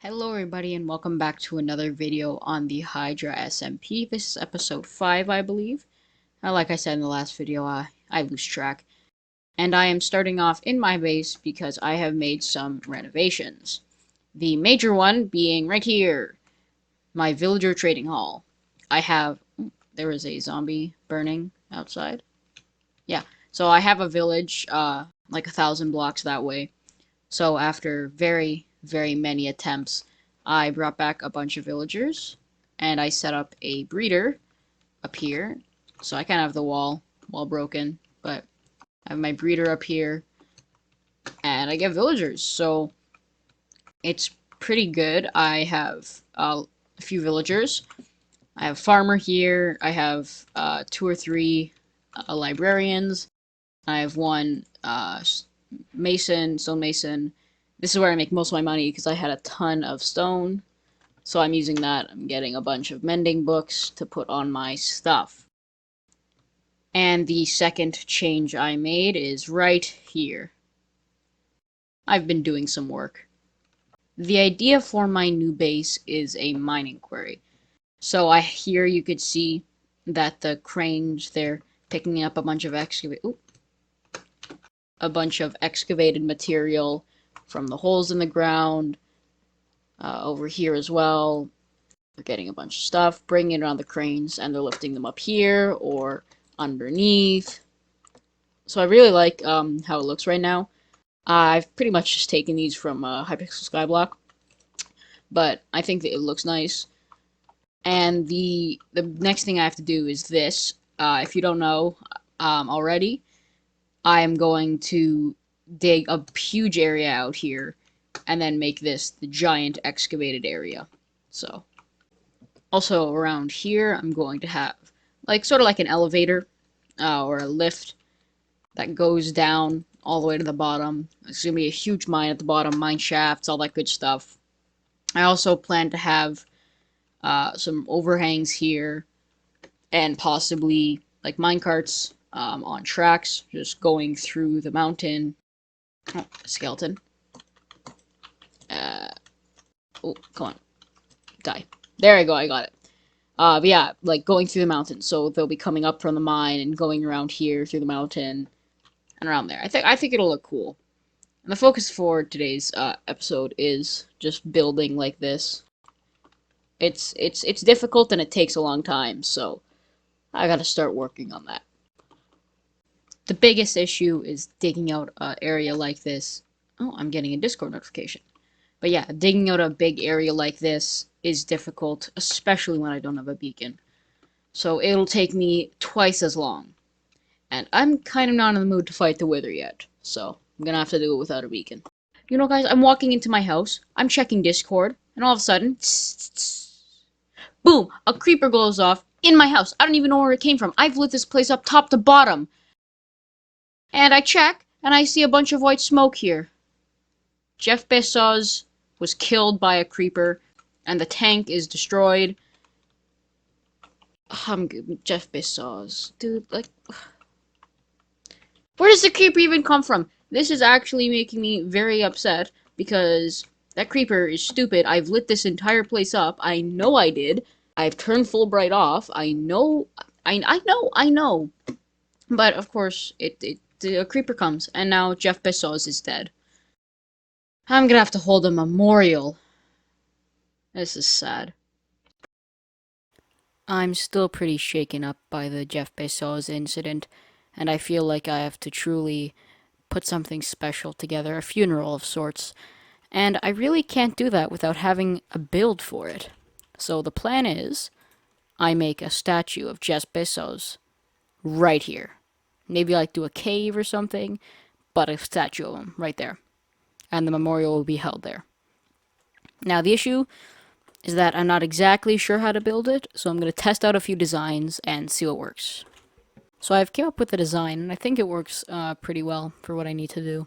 Hello everybody and welcome back to another video on the Hydra SMP. This is episode 5, I believe. Like I said in the last video, I lose track. And I am starting off in my base because I have made some renovations. The major one being right here, my villager trading hall. There is a zombie burning outside. Yeah, so I have a village, like 1,000 blocks that way. So after very many attempts, I brought back a bunch of villagers, and I set up a breeder up here. So I kind of have the wall broken, but I have my breeder up here, and I get villagers. So it's pretty good. I have a few villagers. I have a farmer here. I have 2 or 3 librarians. I have one stone mason. This is where I make most of my money because I had a ton of stone. So I'm using that. I'm getting a bunch of mending books to put on my stuff. And the second change I made is right here. I've been doing some work. The idea for my new base is a mining quarry. So here you could see that the cranes, they're picking up a bunch of excavated material from the holes in the ground. Over here as well, they're getting a bunch of stuff, bringing it on the cranes, and they're lifting them up here or underneath. So I really like how it looks right now. I've pretty much just taken these from Hypixel Skyblock, but I think that it looks nice. And the next thing I have to do is this. If you don't know already, I am going to dig a huge area out here and then make this the giant excavated area. So, also around here, I'm going to have sort of like an elevator or a lift that goes down all the way to the bottom. It's going to be a huge mine at the bottom, mine shafts, all that good stuff. I also plan to have some overhangs here and possibly like mine carts on tracks just going through the mountain. Oh, a skeleton. Oh, come on. Die. There I go, I got it. But yeah, like going through the mountain. So they'll be coming up from the mine and going around here through the mountain and around there. I think it'll look cool. And the focus for today's episode is just building like this. It's difficult and it takes a long time, so I gotta start working on that. The biggest issue is digging out an area like this. Oh, I'm getting a Discord notification. But yeah, digging out a big area like this is difficult, especially when I don't have a beacon. So it'll take me twice as long. And I'm kind of not in the mood to fight the Wither yet, so I'm gonna have to do it without a beacon. You know, guys, I'm walking into my house, I'm checking Discord, and all of a sudden, boom, a creeper goes off in my house. I don't even know where it came from. I've lit this place up top to bottom. And I check, and I see a bunch of white smoke here. Jeff Bezos was killed by a creeper, and the tank is destroyed. Jeff Bezos, dude, like, where does the creeper even come from? This is actually making me very upset because that creeper is stupid. I've lit this entire place up. I know I did. I've turned Fulbright off. I know. But of course, a creeper comes, and now Jeff Bezos is dead. I'm gonna have to hold a memorial. This is sad. I'm still pretty shaken up by the Jeff Bezos incident, and I feel like I have to truly put something special together, a funeral of sorts, and I really can't do that without having a build for it. So the plan is, I make a statue of Jeff Bezos right here. Maybe like do a cave or something, but a statue of him right there. And the memorial will be held there. Now the issue is that I'm not exactly sure how to build it, so I'm going to test out a few designs and see what works. So I've came up with a design, and I think it works pretty well for what I need to do.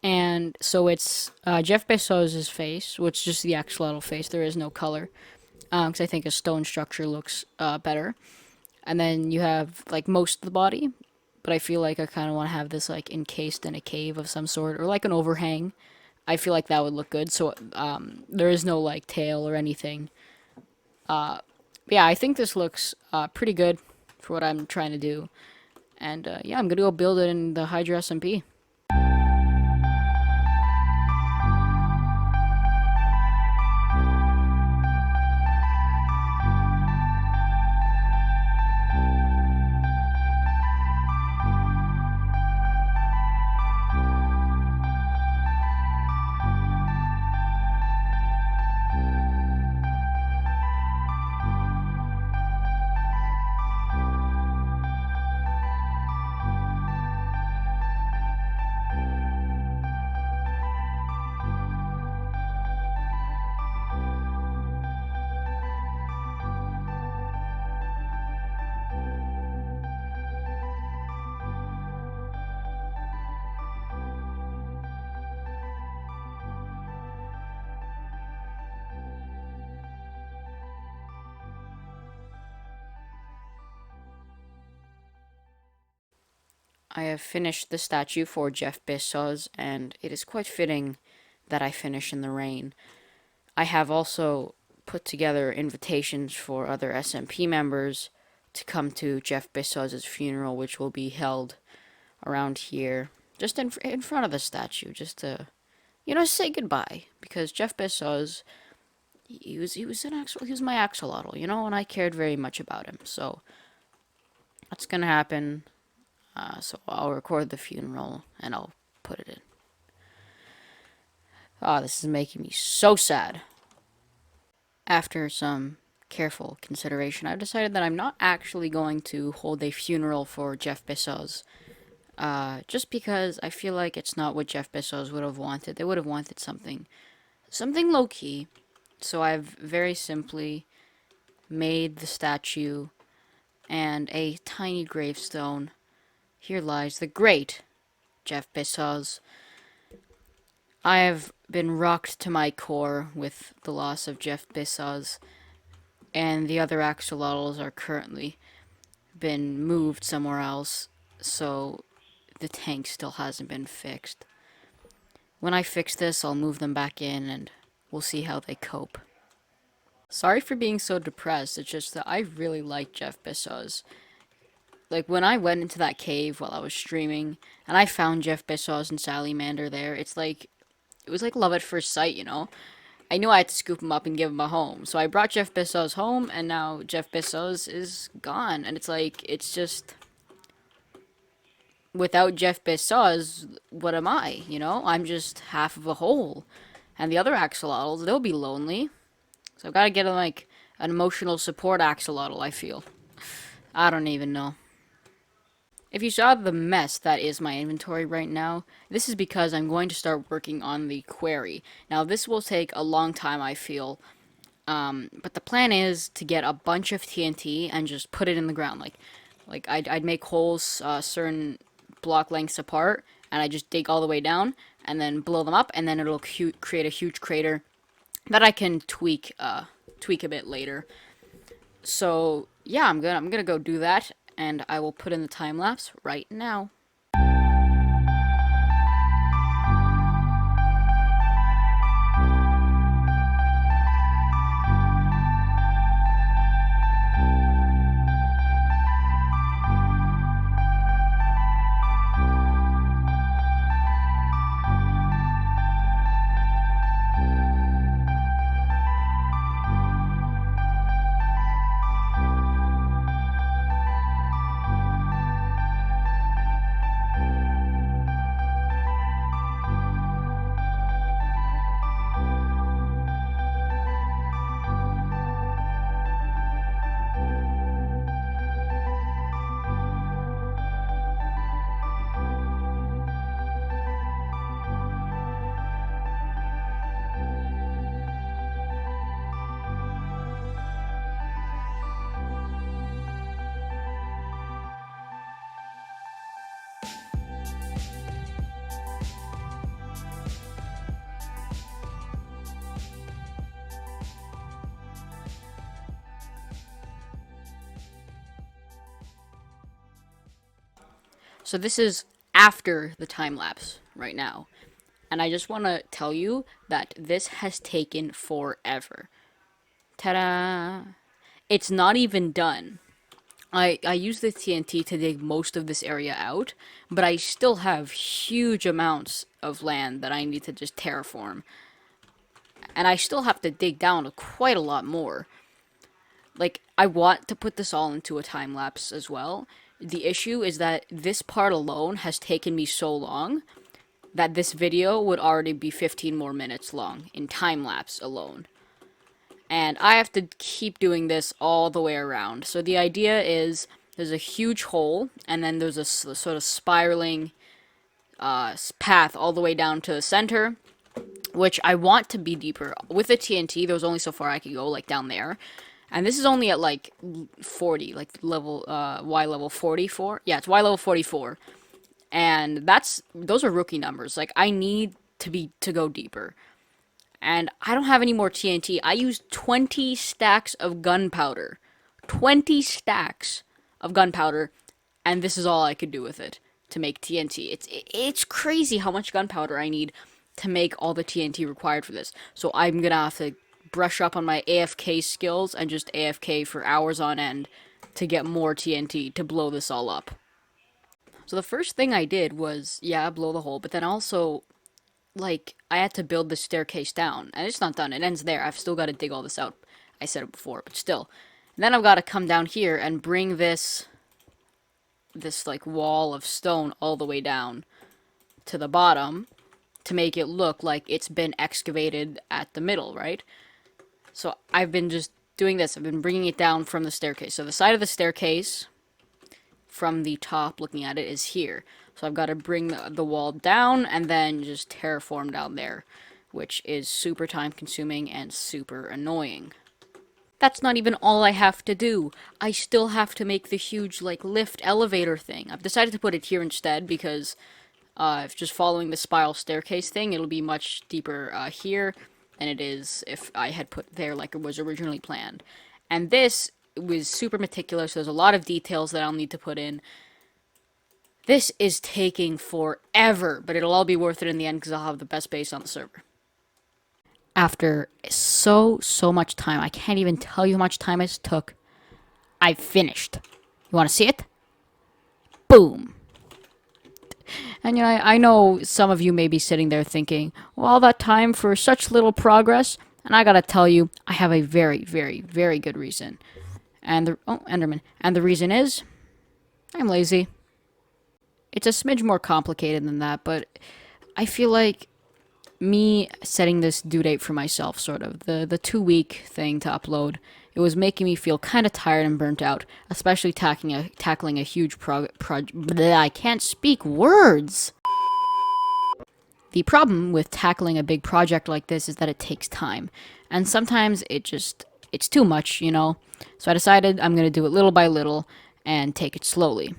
And so it's Jeff Bezos' face, which is just the axolotl face. There is no color, because I think a stone structure looks better. And then you have like most of the body, but I feel like I kind of want to have this like encased in a cave of some sort, or like an overhang. I feel like that would look good. So there is no like tail or anything. Yeah, I think this looks pretty good for what I'm trying to do. And yeah, I'm gonna go build it in the Hydra SMP. I have finished the statue for Jeff Bezos, and it is quite fitting that I finish in the rain. I have also put together invitations for other SMP members to come to Jeff Bezos' funeral, which will be held around here, just in front of the statue, just to say goodbye. Because Jeff Bezos, he was my axolotl, and I cared very much about him. So that's gonna happen. So I'll record the funeral and I'll put it in. Ah, this is making me so sad. After some careful consideration, I've decided that I'm not actually going to hold a funeral for Jeff Bezos. Just because I feel like it's not what Jeff Bezos would have wanted. They would have wanted something low key. So I've very simply made the statue and a tiny gravestone. Here lies the great Jeff Bezos. I have been rocked to my core with the loss of Jeff Bezos, and the other axolotls are currently been moved somewhere else, so the tank still hasn't been fixed. When I fix this, I'll move them back in, and we'll see how they cope. Sorry for being so depressed, it's just that I really like Jeff Bezos. Like, when I went into that cave while I was streaming, and I found Jeff Bezos and Sally Mander there, it was like love at first sight. I knew I had to scoop him up and give him a home. So I brought Jeff Bezos home, and now Jeff Bezos is gone. And it's just, without Jeff Bezos, what am I? I'm just half of a whole. And the other axolotls, they'll be lonely. So I've got to get like an emotional support axolotl, I feel. I don't even know. If you saw the mess that is my inventory right now, this is because I'm going to start working on the quarry. Now, this will take a long time, I feel. But the plan is to get a bunch of TNT and just put it in the ground. Like I'd make holes certain block lengths apart, and I just dig all the way down, and then blow them up, and then it'll create a huge crater that I can tweak a bit later. So yeah, I'm gonna go do that, and I will put in the time lapse right now. So this is after the time lapse right now. And I just want to tell you that this has taken forever. Ta-da! It's not even done. I use the TNT to dig most of this area out, but I still have huge amounts of land that I need to just terraform. And I still have to dig down quite a lot more. Like, I want to put this all into a time lapse as well. The issue is that this part alone has taken me so long that this video would already be 15 more minutes long in time lapse alone. And I have to keep doing this all the way around. So the idea is there's a huge hole, and then there's a sort of spiraling path all the way down to the center, which I want to be deeper. With the TNT, there was only so far I could go, like down there. And this is only at like 40, like level, Y level 44. Yeah, it's Y level 44. And those are rookie numbers. Like, I need to go deeper. And I don't have any more TNT. I used 20 stacks of gunpowder. 20 stacks of gunpowder, and this is all I could do with it to make TNT. It's crazy how much gunpowder I need to make all the TNT required for this. So I'm gonna have to brush up on my AFK skills and just AFK for hours on end to get more TNT to blow this all up. So the first thing I did was, yeah, blow the hole, but then also, like, I had to build the staircase down, and it's not done. It ends there. I've still got to dig all this out. I said it before, but still. And then I've got to come down here and bring this like wall of stone all the way down to the bottom to make it look like it's been excavated at the middle, right? So I've been just doing this. I've been bringing it down from the staircase. So the side of the staircase from the top looking at it is here. So I've got to bring the wall down and then just terraform down there, which is super time consuming and super annoying. That's not even all I have to do. I still have to make the huge, like, lift elevator thing. I've decided to put it here instead because if just following the spiral staircase thing, it'll be much deeper here than it is if I had put there like it was originally planned. And this was super meticulous. There's a lot of details that I'll need to put in. This is taking forever, but it'll all be worth it in the end because I'll have the best base on the server. After so much time, I can't even tell you how much time it took, I finished. You want to see it? Boom. And you know, I know some of you may be sitting there thinking, well, all that time for such little progress, and I gotta tell you, I have a very, very, very good reason. Enderman. And the reason is, I'm lazy. It's a smidge more complicated than that, but I feel like me setting this due date for myself, sort of, the 2-week thing to upload, it was making me feel kind of tired and burnt out, especially tackling a huge I can't speak words! The problem with tackling a big project like this is that it takes time, and sometimes it's too much, you know? So I decided I'm gonna do it little by little and take it slowly.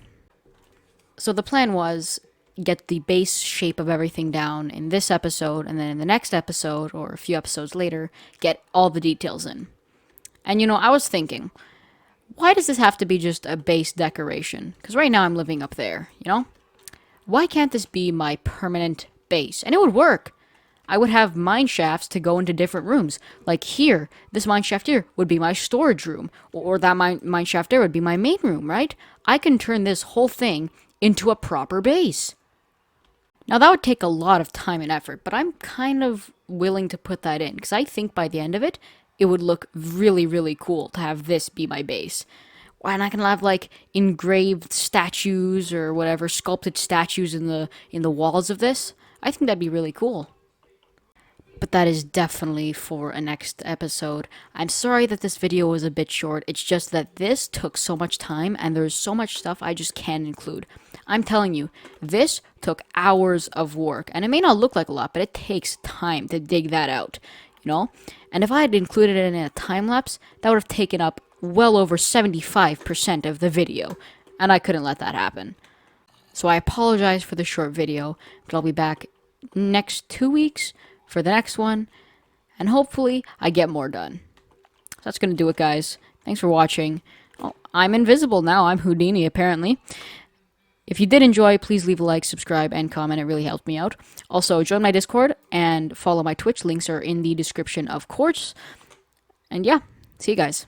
So the plan was get the base shape of everything down in this episode, and then in the next episode, or a few episodes later, get all the details in. And you know, I was thinking, why does this have to be just a base decoration? Because right now I'm living up there, you know? Why can't this be my permanent base? And it would work. I would have mine shafts to go into different rooms. Like here, this mine shaft here would be my storage room, or that mine shaft there would be my main room, right? I can turn this whole thing into a proper base. Now that would take a lot of time and effort, but I'm kind of willing to put that in, because I think by the end of it, it would look really, really cool to have this be my base. And I can have like engraved statues or whatever, sculpted statues in the walls of this. I think that'd be really cool. But that is definitely for a next episode. I'm sorry that this video was a bit short. It's just that this took so much time and there's so much stuff I just can't include. I'm telling you, this took hours of work. And it may not look like a lot, but it takes time to dig that out, you know? And if I had included it in a time lapse, that would have taken up well over 75% of the video. And I couldn't let that happen. So I apologize for the short video, but I'll be back next 2 weeks for the next one, and hopefully I get more done. So that's gonna do it, guys. Thanks for watching. Oh, I'm invisible now. I'm Houdini, apparently. If you did enjoy, please leave a like, subscribe, and comment. It really helped me out. Also, join my Discord and follow my Twitch. Links are in the description, of course. And yeah, see you guys.